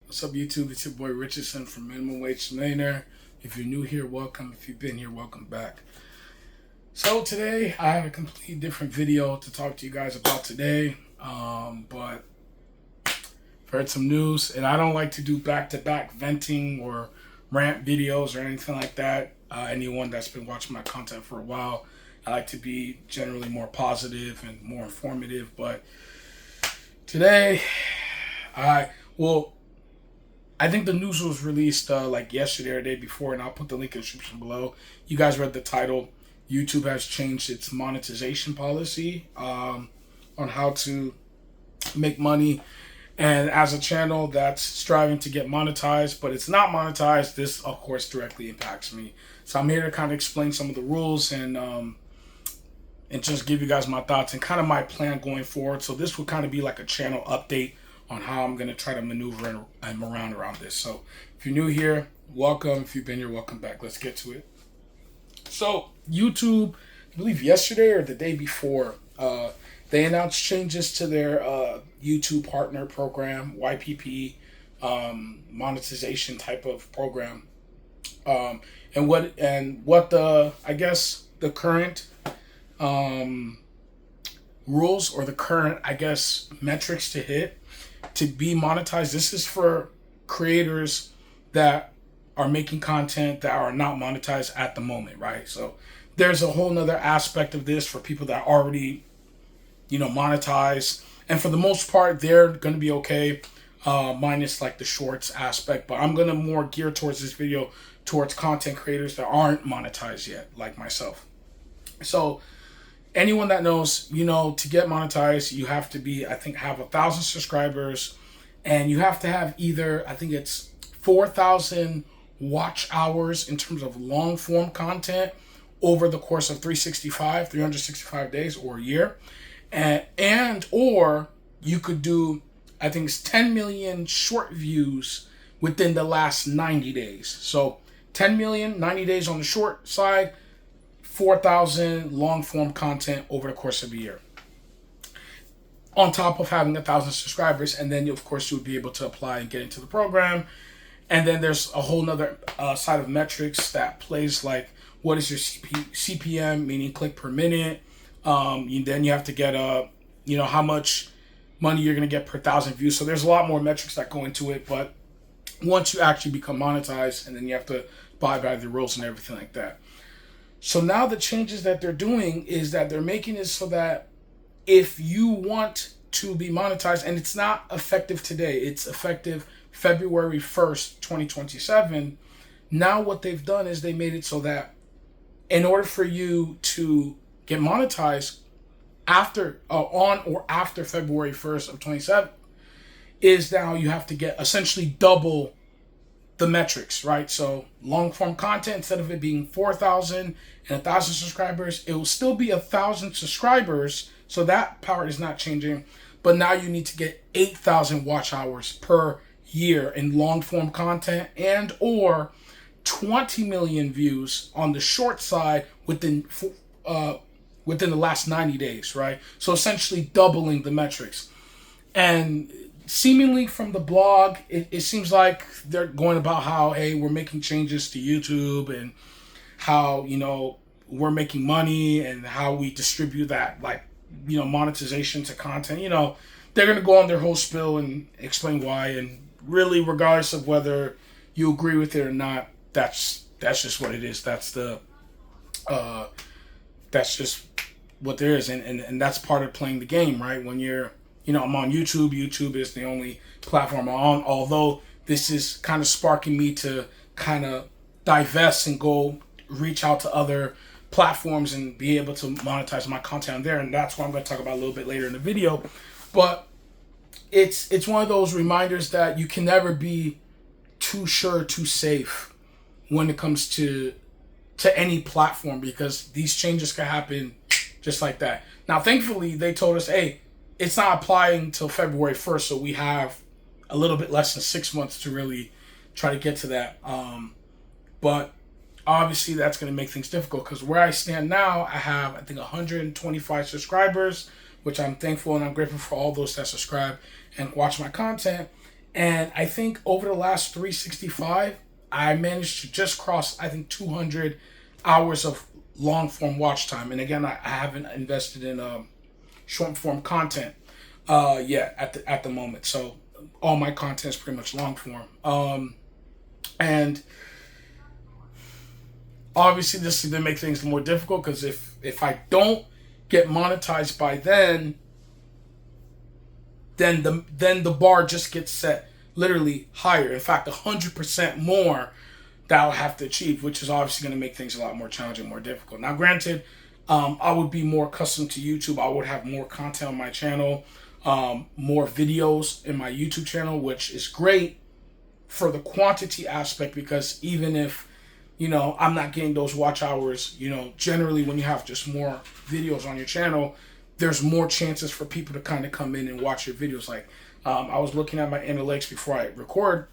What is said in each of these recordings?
What's up, YouTube? It's your boy Richardson from Minimum Wage to Millionaire. If you're new here, welcome. If you've been here, welcome back. So today, I have a completely different video to talk to you guys about today. But I've heard some news, and I don't like to do back-to-back venting or rant videos or anything like that. Anyone that's been watching my content for a while, I like to be generally more positive and more informative. But today, I think the news was released like yesterday or the day before, and I'll put the link in the description below. You guys read the title. YouTube has changed its monetization policy on how to make money. And as a channel that's striving to get monetized, but it's not monetized, this, of course, directly impacts me. So I'm here to kind of explain some of the rules and just give you guys my thoughts and kind of my plan going forward. So this will kind of be like a channel update on how I'm going to try to maneuver and around this. So if you're new here, welcome. If you've been here, welcome back. Let's get to it. So YouTube, I believe yesterday or the day before, they announced changes to their YouTube partner program, YPP, monetization type of program. And what the, I guess, the current rules or the current, I guess, metrics to hit to be monetized. This is for creators that are making content that are not monetized at the moment, right? So there's a whole nother aspect of this for people that already, monetize. And for the most part, they're going to be okay, minus like the shorts aspect. But I'm going to more gear towards this video towards content creators that aren't monetized yet, like myself. So anyone that knows, to get monetized, you have to be, I think, have 1,000 subscribers, and you have to have either, I think it's 4,000 watch hours in terms of long form content over the course of 365 days or a year. Or you could do, I think it's 10 million short views within the last 90 days. So 10 million, 90 days on the short side, 4,000 long form content over the course of a year. On top of having 1,000 subscribers, and then of course you would be able to apply and get into the program. And then there's a whole nother side of metrics that plays like what is your CPM, meaning click per minute. Then you have to get how much money you're gonna get per 1,000 views. So there's a lot more metrics that go into it. But once you actually become monetized, and then you have to abide by the rules and everything like that. So now the changes that they're doing is that they're making it so that if you want to be monetized, and it's not effective today, it's effective February 1st, 2027. Now what they've done is they made it so that in order for you to get monetized after on or after February 1st of 27 is now you have to get essentially double the metrics, right? So long form content, instead of it being 4,000 and 1,000 subscribers, it will still be 1,000 subscribers. So that part is not changing, but now you need to get 8,000 watch hours per year in long form content, and or 20 million views on the short side within the last 90 days, right? So essentially doubling the metrics. And seemingly from the blog, it seems like they're going about how, hey, we're making changes to YouTube and how, we're making money and how we distribute that, like, monetization to content. They're going to go on their whole spill and explain why. And really, regardless of whether you agree with it or not, that's just what it is. That's just what there is. And that's part of playing the game, right? When you're, I'm on YouTube. YouTube is the only platform I'm on, although this is kind of sparking me to kind of divest and go reach out to other platforms and be able to monetize my content on there. And that's what I'm going to talk about a little bit later in the video. But it's one of those reminders that you can never be too sure, too safe when it comes to any platform, because these changes can happen just like that. Now, thankfully, they told us, hey, it's not applying until February 1st, so we have a little bit less than 6 months to really try to get to that. But obviously, that's going to make things difficult, because where I stand now, I have, I think, 125 subscribers, which I'm thankful and I'm grateful for all those that subscribe and watch my content. And I think over the last 365, I managed to just cross, I think, 200 hours of long form watch time. And again, I haven't invested in short form content yet at the moment. So all my content is pretty much long form. And obviously, this is going to make things more difficult because if I don't get monetized by then the bar just gets set literally higher. In fact, 100% more that I'll have to achieve, which is obviously going to make things a lot more challenging, more difficult. Now, granted, I would be more accustomed to YouTube. I would have more content on my channel, more videos in my YouTube channel, which is great for the quantity aspect because even if I'm not getting those watch hours, generally when you have just more videos on your channel, there's more chances for people to kind of come in and watch your videos. Like, I was looking at my analytics before I record,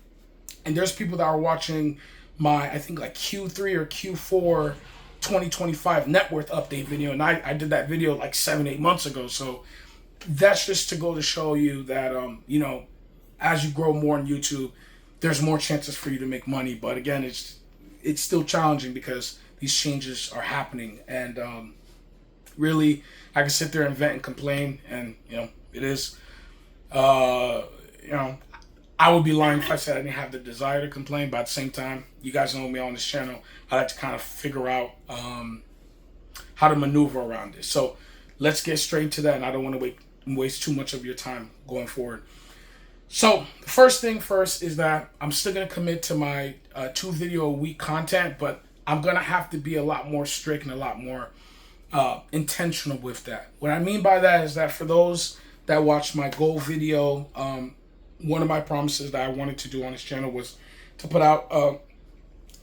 and there's people that are watching my, I think, like Q3 or Q4 2025 net worth update video, and I did that video like 7-8 months ago. So that's just to go to show you that, as you grow more on YouTube, there's more chances for you to make money. But again, it's still challenging because these changes are happening, and really, I can sit there and vent and complain, and it is. I would be lying if I said I didn't have the desire to complain, but at the same time, you guys know me on this channel. I like to kind of figure out how to maneuver around this. So let's get straight to that, and I don't want to waste too much of your time going forward. So the first thing first is that I'm still going to commit to my 2 video a week content, but I'm going to have to be a lot more strict and a lot more intentional with that. What I mean by that is that for those that watched my goal video, one of my promises that I wanted to do on this channel was to put out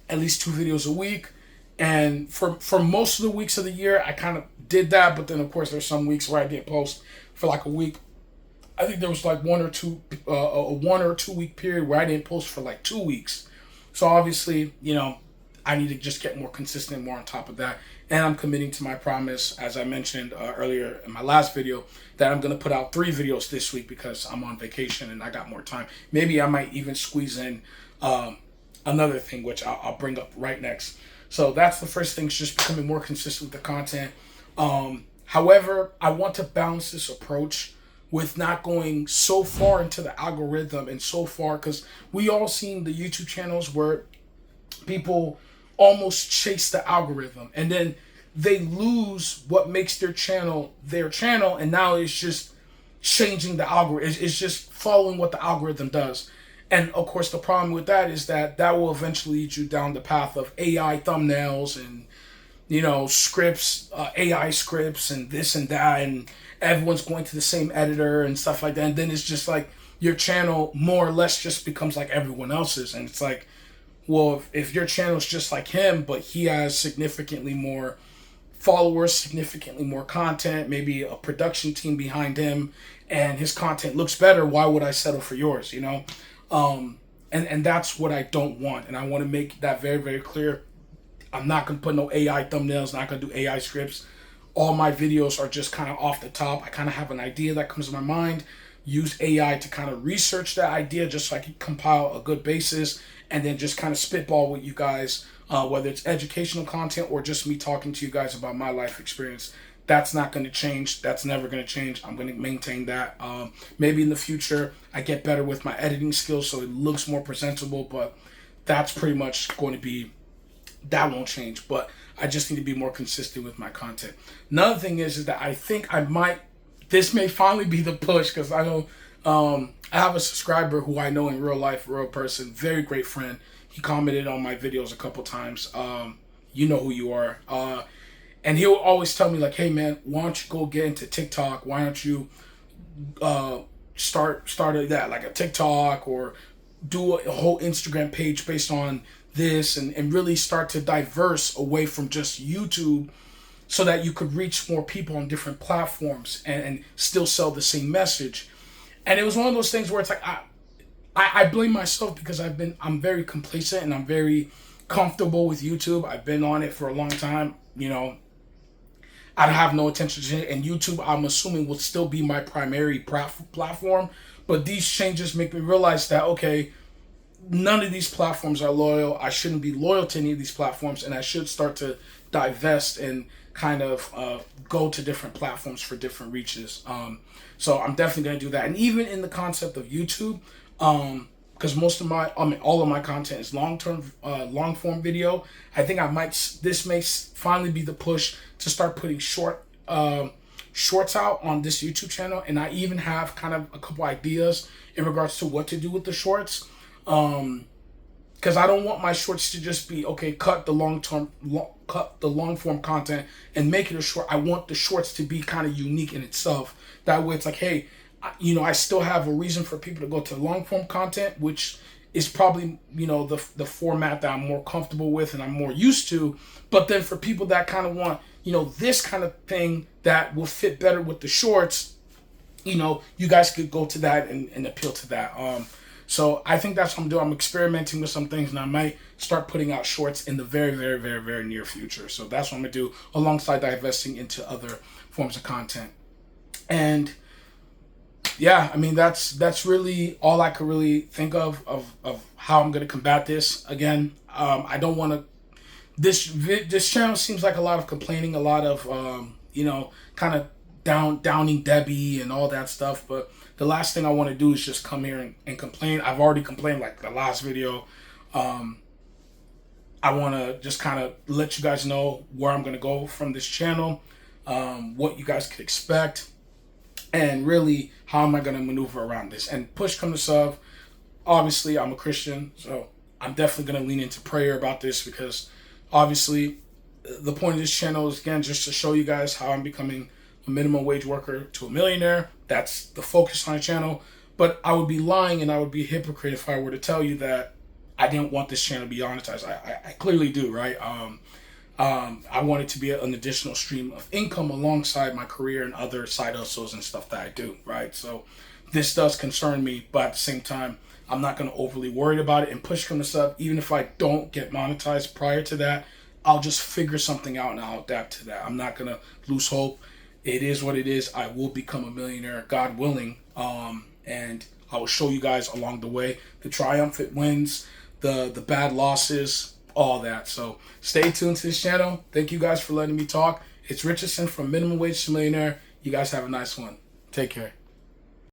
at least 2 videos a week. And for most of the weeks of the year, I kind of did that. But then, of course, there's some weeks where I didn't post for like a week. I think there was like a 1 or 2 week period where I didn't post for like 2 weeks. So obviously, I need to just get more consistent, more on top of that. And I'm committing to my promise, as I mentioned earlier in my last video, that I'm going to put out 3 videos this week because I'm on vacation and I got more time. Maybe I might even squeeze in another thing, which I'll bring up right next. So that's the first thing, is just becoming more consistent with the content. However, I want to balance this approach with not going so far into the algorithm and so far, because we all seen the YouTube channels where people almost chase the algorithm and then they lose what makes their channel, and now it's just changing the algorithm. It's just following what the algorithm does. And of course, the problem with that is that will eventually lead you down the path of AI thumbnails and scripts, AI scripts and this and that, and everyone's going to the same editor and stuff like that. And then it's just like your channel more or less just becomes like everyone else's. And it's like, well, if your channel's just like him, but he has significantly more followers, significantly more content, maybe a production team behind him, and his content looks better, why would I settle for yours, And that's what I don't want. And I want to make that very, very clear. I'm not going to put no AI thumbnails, not going to do AI scripts. All my videos are just kind of off the top. I kind of have an idea that comes to my mind, use AI to kind of research that idea just so I can compile a good basis, and then just kind of spitball with you guys, whether it's educational content or just me talking to you guys about my life experience. That's not going to change. That's never going to change. I'm going to maintain that. Maybe in the future, I get better with my editing skills so it looks more presentable, but that's pretty much going to be, that won't change. But I just need to be more consistent with my content. Another thing is that I think this may finally be the push, because I know I have a subscriber who I know in real life, real person, very great friend. He commented on my videos a couple times. You know who you are. And he'll always tell me like, hey man, why don't you go get into TikTok? Why don't you start that, like a TikTok, or do a whole Instagram page based on this, and really start to diverse away from just YouTube, so that you could reach more people on different platforms and still sell the same message. And it was one of those things where it's like, I blame myself because I'm very complacent and I'm very comfortable with YouTube. I've been on it for a long time. I have no attention to it, and YouTube, I'm assuming, will still be my primary platform. But these changes make me realize that, okay, none of these platforms are loyal. I shouldn't be loyal to any of these platforms, and I should start to divest and kind of go to different platforms for different reaches. So I'm definitely going to do that. And even in the concept of YouTube, because most of all of my content is long form video. I think this may finally be the push to start putting shorts out on this YouTube channel. And I even have kind of a couple ideas in regards to what to do with the shorts. Because I don't want my shorts to just be, okay, cut the long form content and make it a short. I want the shorts to be kind of unique in itself. That way it's like, hey, I still have a reason for people to go to long form content, which is probably, the format that I'm more comfortable with and I'm more used to. But then for people that kind of want, this kind of thing that will fit better with the shorts, you guys could go to that and appeal to that. So I think that's what I'm doing. I'm experimenting with some things, and I might start putting out shorts in the very, very, very, very near future. So that's what I'm going to do alongside divesting into other forms of content. And yeah, I mean, that's really all I could really think of how I'm going to combat this. Again, I don't want to, this channel seems like a lot of complaining, a lot of, kind of downing Debbie and all that stuff. But the last thing I want to do is just come here and complain. I've already complained like the last video. I want to just kind of let you guys know where I'm going to go from this channel, what you guys could expect, and really how am I going to maneuver around this. And push come to shove, obviously I'm a Christian, so I'm definitely going to lean into prayer about this, because obviously the point of this channel is, again, just to show you guys how I'm becoming a minimum wage worker to a millionaire. That's the focus on the channel. But I would be lying and I would be a hypocrite if I were to tell you that I didn't want this channel to be monetized. I clearly do, right? I want it to be an additional stream of income alongside my career and other side hustles and stuff that I do, right? So this does concern me, but at the same time, I'm not going to overly worry about it. And push come to shove, even if I don't get monetized prior to that, I'll just figure something out and I'll adapt to that. I'm not going to lose hope. It is what it is. I will become a millionaire, God willing. And I will show you guys along the way the triumphant wins, the bad losses, all that. So stay tuned to this channel. Thank you guys for letting me talk. It's Richardson from Minimum Wage to Millionaire. You guys have a nice one. Take care.